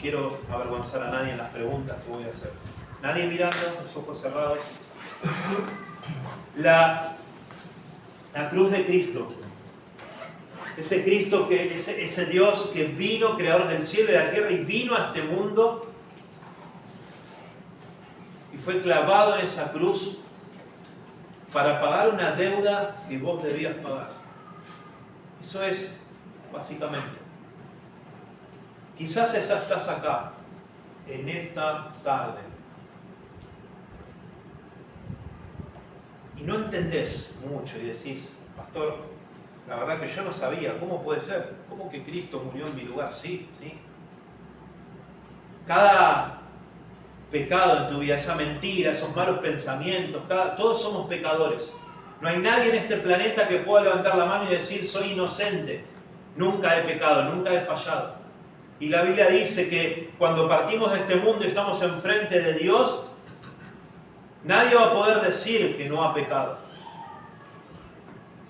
quiero avergonzar a nadie en las preguntas que voy a hacer. Nadie mirando, los ojos cerrados. La cruz de Cristo, ese Cristo, ese Dios que vino, creador del cielo y de la tierra, y vino a este mundo y fue clavado en esa cruz para pagar una deuda que vos debías pagar. Eso es básicamente. Quizás estás acá en esta tarde y no entendés mucho y decís, pastor, la verdad que yo no sabía, ¿cómo puede ser? ¿Cómo que Cristo murió en mi lugar? Sí. Cada pecado en tu vida, esa mentira, esos malos pensamientos, todos somos pecadores. No hay nadie en este planeta que pueda levantar la mano y decir, soy inocente, nunca he pecado, nunca he fallado. Y la Biblia dice que cuando partimos de este mundo y estamos enfrente de Dios, nadie va a poder decir que no ha pecado.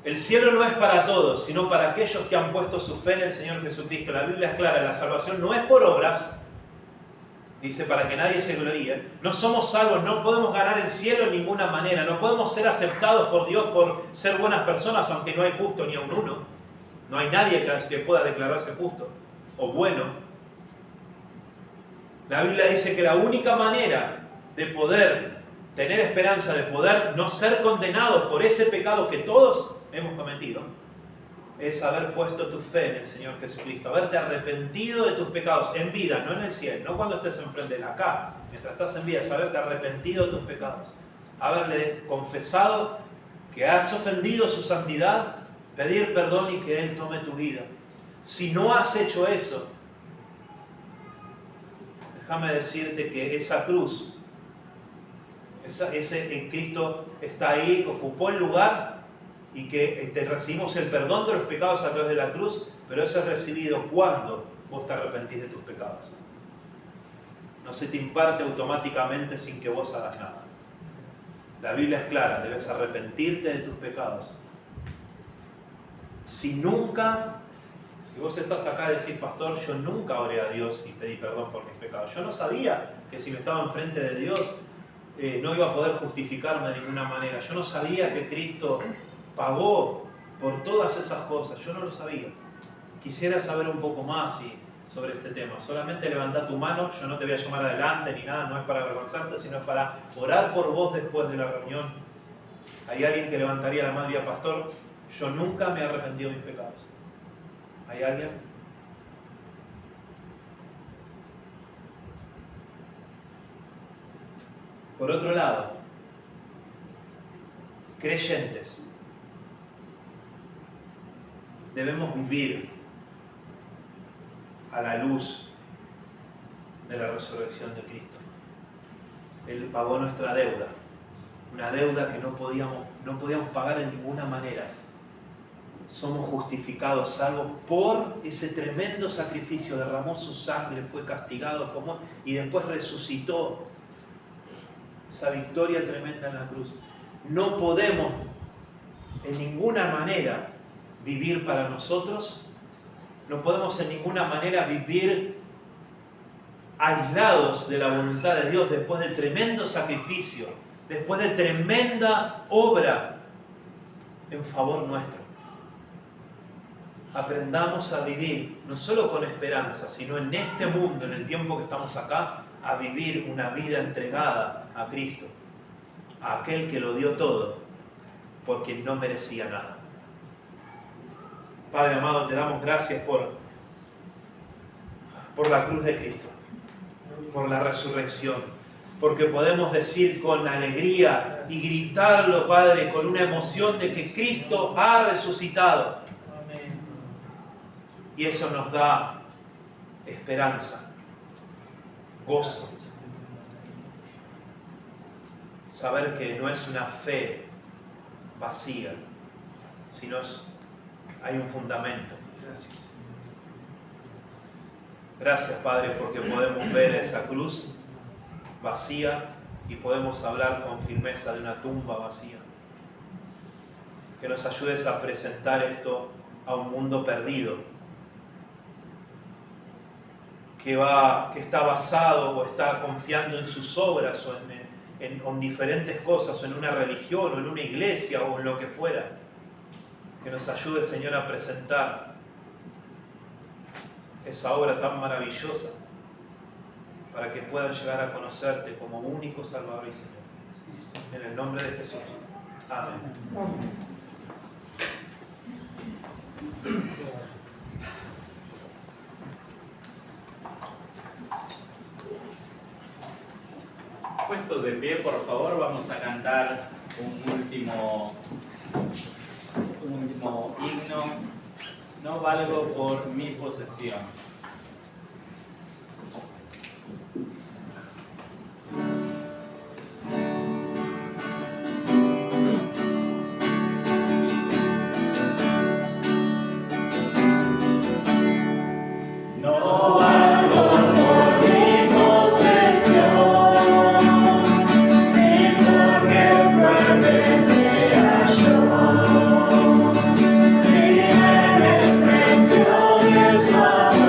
El cielo no es para todos, sino para aquellos que han puesto su fe en el Señor Jesucristo. La Biblia es clara, la salvación no es por obras, Dice, para que nadie se gloríe. No somos salvos, no podemos ganar el cielo de ninguna manera. No podemos ser aceptados por Dios por ser buenas personas, aunque no hay justo ni aun uno. No hay nadie que pueda declararse justo o bueno. La Biblia dice que la única manera de poder tener esperanza, de poder no ser condenados por ese pecado que todos hemos cometido, es haber puesto tu fe en el Señor Jesucristo, haberte arrepentido de tus pecados en vida, no en el cielo, no cuando estés enfrente de él, acá, mientras estás en vida, es haberte arrepentido de tus pecados, haberle confesado que has ofendido su santidad, pedir perdón y que Él tome tu vida. Si no has hecho eso, déjame decirte que esa cruz, ese Cristo está ahí, ocupó el lugar y que recibimos el perdón de los pecados a través de la cruz, pero eso es recibido cuando vos te arrepentís de tus pecados. No se te imparte automáticamente sin que vos hagas nada. La Biblia es clara, debes arrepentirte de tus pecados. Si vos estás acá y decís, pastor, yo nunca oré a Dios y pedí perdón por mis pecados. Yo no sabía que si me estaba enfrente de Dios no iba a poder justificarme de ninguna manera. Yo no sabía que Cristo pagó por todas esas cosas. Yo no lo sabía. Quisiera saber un poco más sobre este tema. Solamente levantá tu mano. Yo no te voy a llamar adelante ni nada. No es para avergonzarte, sino es para orar por vos después de la reunión. Hay alguien que levantaría la mano y diría, pastor, yo nunca me he arrepentido de mis pecados. ¿Hay alguien? Por otro lado, creyentes, debemos vivir a la luz de la resurrección de Cristo. Él pagó nuestra deuda, una deuda que no podíamos pagar en ninguna manera. Somos justificados, salvos por ese tremendo sacrificio. Derramó su sangre, fue castigado, fue muerto y después resucitó. Esa victoria tremenda en la cruz. No podemos en ninguna manera vivir para nosotros. No podemos en ninguna manera vivir aislados de la voluntad de Dios después del tremendo sacrificio, después de tremenda obra en favor nuestro. Aprendamos a vivir, no solo con esperanza, sino en este mundo, en el tiempo que estamos acá, a vivir una vida entregada a Cristo, a aquel que lo dio todo, porque no merecía nada. Padre amado, te damos gracias por la cruz de Cristo, por la resurrección, porque podemos decir con alegría y gritarlo, Padre, con una emoción de que Cristo ha resucitado. Y eso nos da esperanza, gozo. Saber que no es una fe vacía, sino hay un fundamento. Gracias, Padre, porque podemos ver esa cruz vacía y podemos hablar con firmeza de una tumba vacía. Que nos ayudes a presentar esto a un mundo perdido, que está basado o está confiando en sus obras o en diferentes cosas, o en una religión o en una iglesia o en lo que fuera. Que nos ayude, Señor, a presentar esa obra tan maravillosa para que puedan llegar a conocerte como único Salvador y Señor. En el nombre de Jesús. Amén. Puestos de pie, por favor, vamos a cantar un último himno. No valgo por mi posesión. Precio de su amor,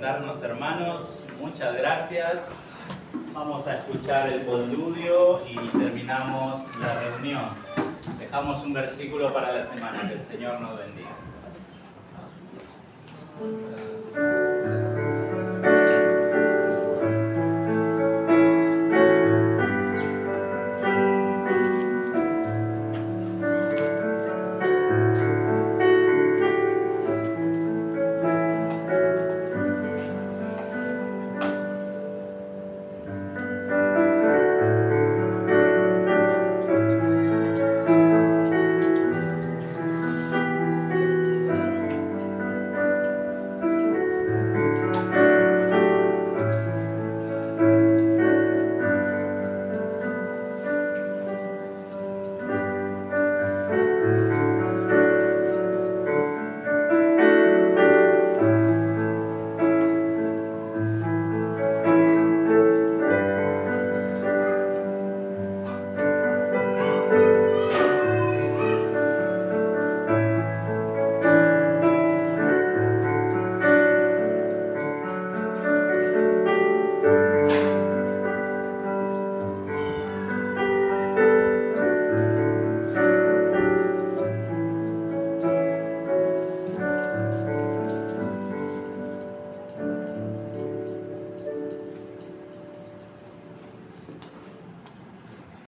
sentarnos, hermanos. Muchas gracias. Vamos a escuchar el postludio y terminamos la reunión. Dejamos un versículo para la semana. Que el Señor nos bendiga.